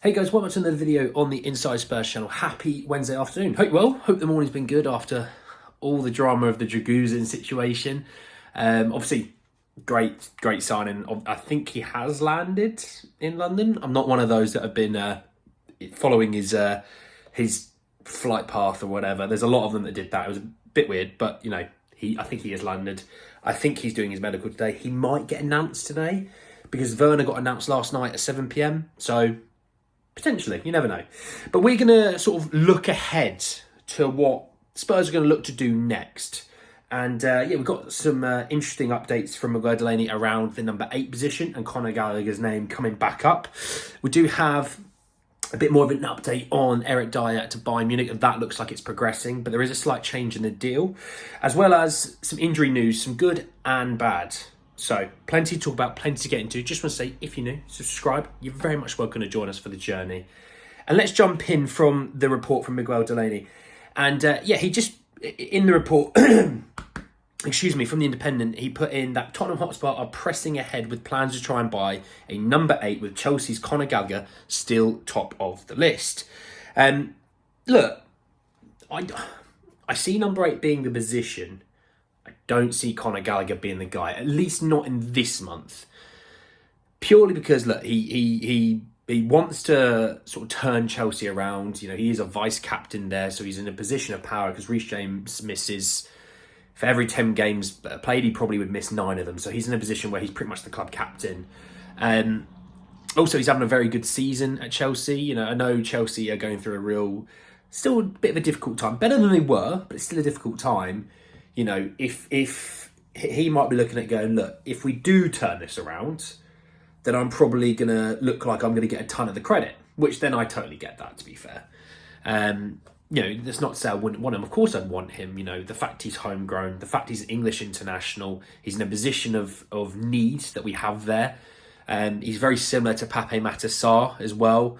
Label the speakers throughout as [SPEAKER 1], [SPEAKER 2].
[SPEAKER 1] Hey guys, welcome to another video on the Inside Spurs channel. Happy Wednesday afternoon. Hope well. Hope the morning's been good after all the drama of the Draguzin situation. Obviously, great signing. I think he has landed in London. I'm not one of those that have been following his flight path or whatever. There's a lot of them that did that. It was a bit weird, but you know, I think he has landed. I think he's doing his medical today. He might get announced today because Werner got announced last night at 7 p.m. So potentially, you never know. But we're going to sort of look ahead to what Spurs are going to look to do next. And we've got some interesting updates from Miguel Delaney around the number 8 position and Conor Gallagher's name coming back up. We do have a bit more of an update on Eric Dier to Bayern Munich, and that looks like it's progressing, but there is a slight change in the deal, as well as some injury news, some good and bad. So, plenty to talk about, plenty to get into. Just want to say, if you're new, subscribe. You're very much welcome to join us for the journey. And let's jump in from the report from Miguel Delaney. And he just, in the report, from the Independent, he put in that Tottenham Hotspur are pressing ahead with plans to try and buy a number 8 with Chelsea's Conor Gallagher still top of the list. Look, I see number 8 being the position. I don't see Conor Gallagher being the guy, at least not in this month. Purely because, look, he wants to sort of turn Chelsea around. You know, he is a vice captain there, so he's in a position of power because Reece James misses. For every 10 games played, he probably would miss 9 of them. So he's in a position where he's pretty much the club captain. Also, he's having a very good season at Chelsea. You know, I know Chelsea are going through still a bit of a difficult time. Better than they were, but it's still a difficult time. You know, if he might be looking at going, look, if we do turn this around, then I'm probably going to look like I'm going to get a ton of the credit, which then I totally get that, to be fair. You know, that's not to say I wouldn't want him. Of course I'd want him. You know, the fact he's homegrown, the fact he's English international, he's in a position of need that we have there. He's very similar to Pape Matar Sarr as well.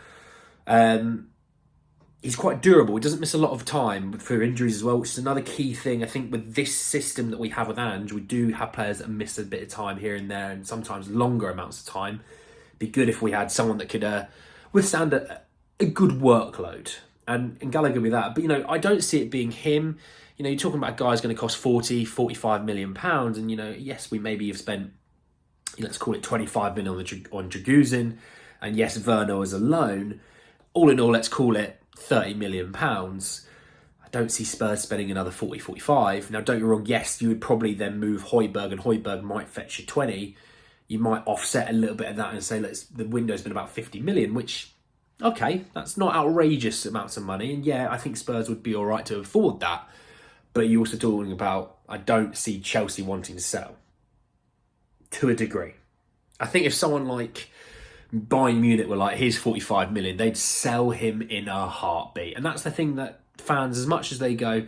[SPEAKER 1] He's quite durable. He doesn't miss a lot of time for injuries as well, which is another key thing. I think with this system that we have with Ange, we do have players that miss a bit of time here and there and sometimes longer amounts of time. It'd be good if we had someone that could withstand a good workload. And Gallagher would be that. But, you know, I don't see it being him. You know, you're talking about guys going to cost 45 million pounds. And, you know, yes, we maybe have spent, let's call it 25 million on Draguzin. And yes, Werner was a loan. All in all, let's call it 30 million pounds. I don't see Spurs spending another 45. Now, don't get me wrong. Yes, you would probably then move Højbjerg, and Højbjerg might fetch you 20. You might offset a little bit of that and say, the window's been about 50 million, which, okay, that's not outrageous amounts of money. And yeah, I think Spurs would be all right to afford that. But you're also talking about, I don't see Chelsea wanting to sell. To a degree. I think if someone like Bayern Munich were like, here's 45 million, they'd sell him in a heartbeat. And that's the thing that fans, as much as they go,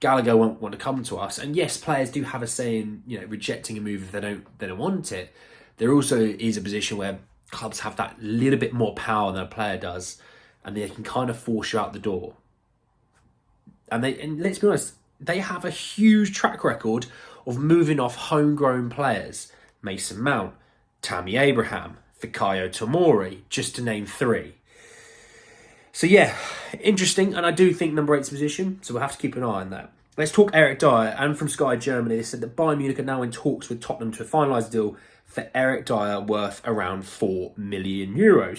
[SPEAKER 1] Gallagher won't want to come to us. And yes, players do have a say in, you know, rejecting a move if they don't want it. There also is a position where clubs have that little bit more power than a player does, and they can kind of force you out the door. And let's be honest, they have a huge track record of moving off homegrown players. Mason Mount, Tammy Abraham, Fikayo Tomori, just to name 3. So yeah, interesting, and I do think number 8's position, so we'll have to keep an eye on that. Let's talk Eric Dier, and from Sky Germany, they said that Bayern Munich are now in talks with Tottenham to finalise a deal for Eric Dier worth around €4 million.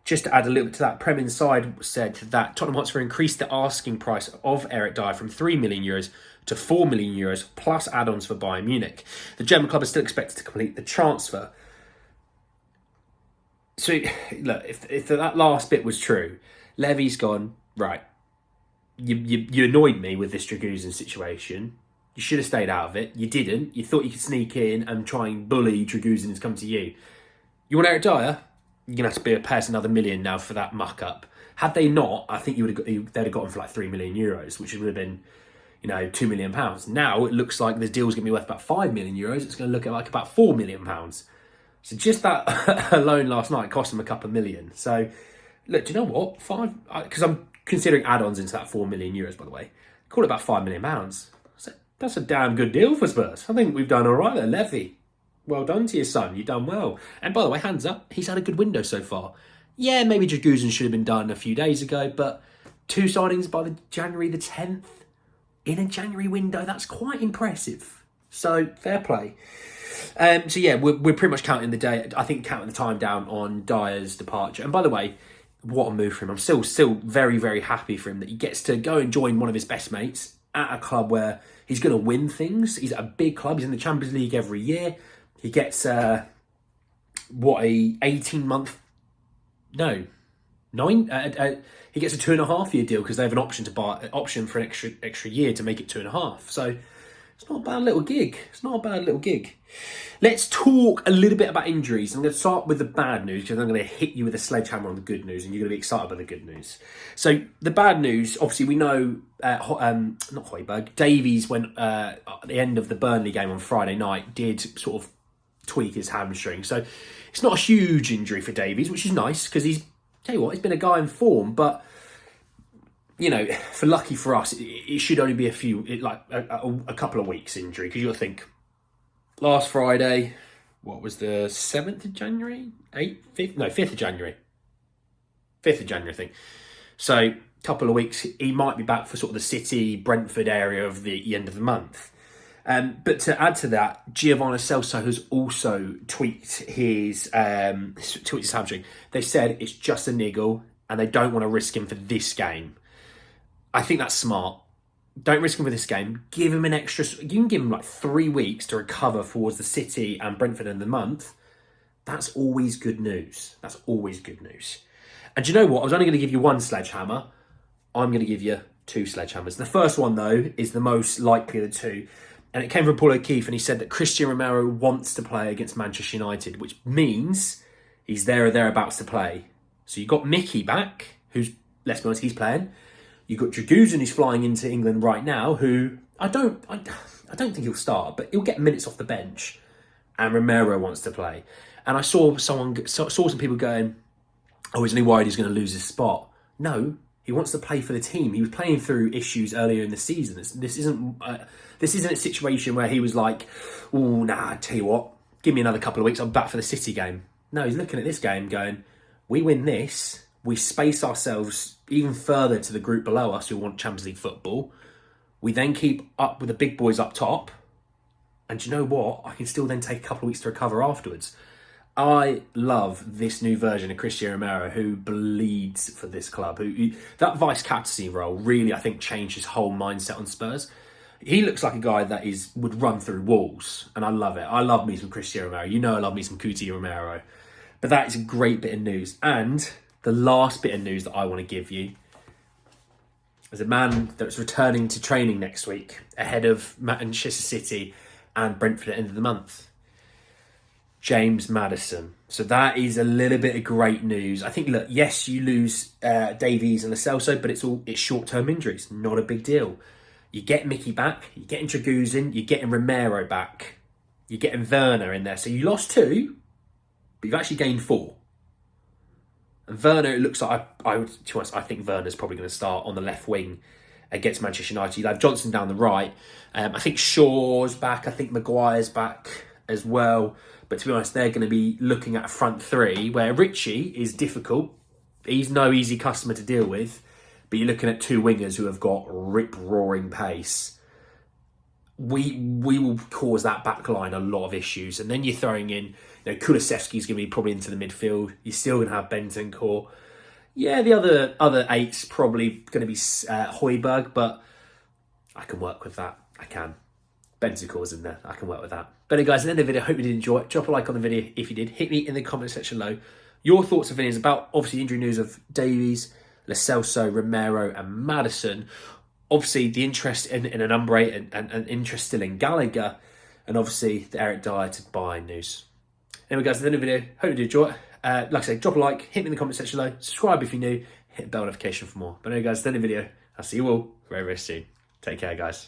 [SPEAKER 1] Just to add a little bit to that, Prem Inside said that Tottenham Hotspur increased the asking price of Eric Dier from €3 million to €4 million plus add-ons for Bayern Munich. The German club is still expected to complete the transfer. So, look, if that last bit was true, Levy's gone, right, you annoyed me with this Draguzin situation. You should have stayed out of it. You didn't. You thought you could sneak in and try and bully Draguzin to come to you. You want Eric Dier? You're going to have to pay us another million now for that muck-up. Had they not, I think they'd have got him for like €3 million, which would have been, you know, £2 million. Now it looks like the deal's going to be worth about €5 million. It's going to look like about £4 million. So just that alone last night cost them a couple of million. So, look, do you know what? Because I'm considering add-ons into that €4 million, by the way. Call it about £5 million. That's a damn good deal for Spurs. I think we've done all right there, Levy. Well done to your son. You've done well. And by the way, hands up, he's had a good window so far. Yeah, maybe Dragusin should have been done a few days ago, but 2 signings by the January the 10th in a January window, that's quite impressive. So, fair play. So yeah, we're pretty much counting the day. I think counting the time down on Dier's departure. And by the way, what a move for him! I'm still very very happy for him that he gets to go and join one of his best mates at a club where he's going to win things. He's at a big club. He's in the Champions League every year. He gets a 18-month, no, 9. He gets a 2.5-year deal because they have an option for an extra year to make it 2.5. So it's not a bad little gig. Let's talk a little bit about injuries. I'm going to start with the bad news because I'm going to hit you with a sledgehammer on the good news and you're going to be excited by the good news. So the bad news, obviously we know, not Højbjerg, Davies went at the end of the Burnley game on Friday night, did sort of tweak his hamstring. So it's not a huge injury for Davies, which is nice because he's been a guy in form, but you know, lucky for us, it should only be a couple of weeks injury because you'll think last Friday, what was the 7th of January? 5th of January. 5th of January, I think. So a couple of weeks, he might be back for sort of the City, Brentford area of the end of the month. But to add to that, Giovanni Celso has also tweaked his hamstring. They said it's just a niggle and they don't want to risk him for this game. I think that's smart. Don't risk him for this game. Give him an extra... You can give him like 3 weeks to recover towards the City and Brentford in the month. That's always good news. And do you know what? I was only going to give you 1 sledgehammer. I'm going to give you 2 sledgehammers. The first one, though, is the most likely of the 2. And it came from Paul O'Keefe, and he said that Christian Romero wants to play against Manchester United, which means he's there or thereabouts to play. So you've got Mickey back, who's, let's be honest, he's playing. You've got Dragusin, who's flying into England right now, who I don't think he'll start, but he'll get minutes off the bench. And Romero wants to play. And I saw some people going, oh, isn't he worried he's going to lose his spot? No, he wants to play for the team. He was playing through issues earlier in the season. This isn't a situation where he was like, oh, nah, I tell you what, give me another couple of weeks, I'm back for the City game. No, he's looking at this game going, we win this, we space ourselves even further to the group below us who want Champions League football. We then keep up with the big boys up top. And do you know what? I can still then take a couple of weeks to recover afterwards. I love this new version of Christian Romero who bleeds for this club. That vice-captaincy role really, I think, changed his whole mindset on Spurs. He looks like a guy that would run through walls. And I love it. I love me some Christian Romero. You know I love me some Cuti Romero. But that is a great bit of news. And the last bit of news that I want to give you is a man that's returning to training next week ahead of Manchester City and Brentford at the end of the month. James Maddison. So that is a little bit of great news. I think, look, yes, you lose Davies and Lo Celso, but it's short-term injuries. Not a big deal. You get Mickey back, you're getting Dragusin, you're getting Romero back, you're getting Werner in there. So you lost 2, but you've actually gained 4. And Werner, it looks like, I think Werner's probably going to start on the left wing against Manchester United. You'll have Johnson down the right. I think Shaw's back. I think Maguire's back as well. But to be honest, they're going to be looking at a front 3 where Richie is difficult. He's no easy customer to deal with. But you're looking at 2 wingers who have got rip-roaring pace. We will cause that back line a lot of issues. And then you're throwing in, Kulusevski's going to be probably into the midfield. You're still going to have Bentancur. Yeah, the other 8's probably going to be Højbjerg, but I can work with that. I can. Bentancur's in there. I can work with that. But anyway, guys, at the end of the video, I hope you did enjoy it. Drop a like on the video if you did. Hit me in the comment section below. Your thoughts and opinions about, obviously, the injury news of Davies, Lo Celso, Romero and Maddison. Obviously, the interest in a number 8 and interest still in Gallagher. And obviously, the Eric Dier to Bayern news. Anyway, guys, at the end of the video, hope you did enjoy it. Like I said, drop a like, hit me in the comment section below. Subscribe if you're new. Hit the bell notification for more. But anyway, guys, at the end of the video, I'll see you all very, very soon. Take care, guys.